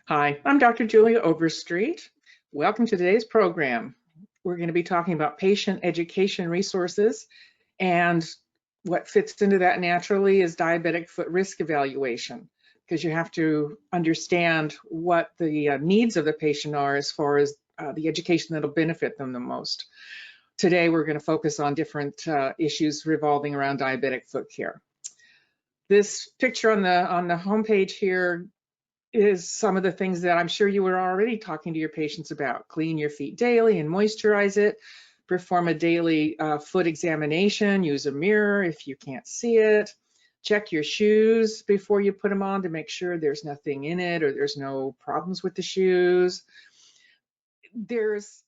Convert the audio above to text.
Hi, I'm Dr. Julia Overstreet. Welcome to today's program. We're going to be talking about patient education resources, and what fits into that naturally is diabetic foot risk evaluation, because you have to understand what the needs of the patient are as far as the education that'll benefit them the most. Today, we're going to focus on different issues revolving around diabetic foot care. This picture on the homepage here is some of the things that I'm sure you were already talking to your patients about. Clean your feet daily and moisturize it. Perform a daily foot examination. Use a mirror if you can't see it. Check your shoes before you put them on to make sure there's nothing in it or there's no problems with the shoes. There's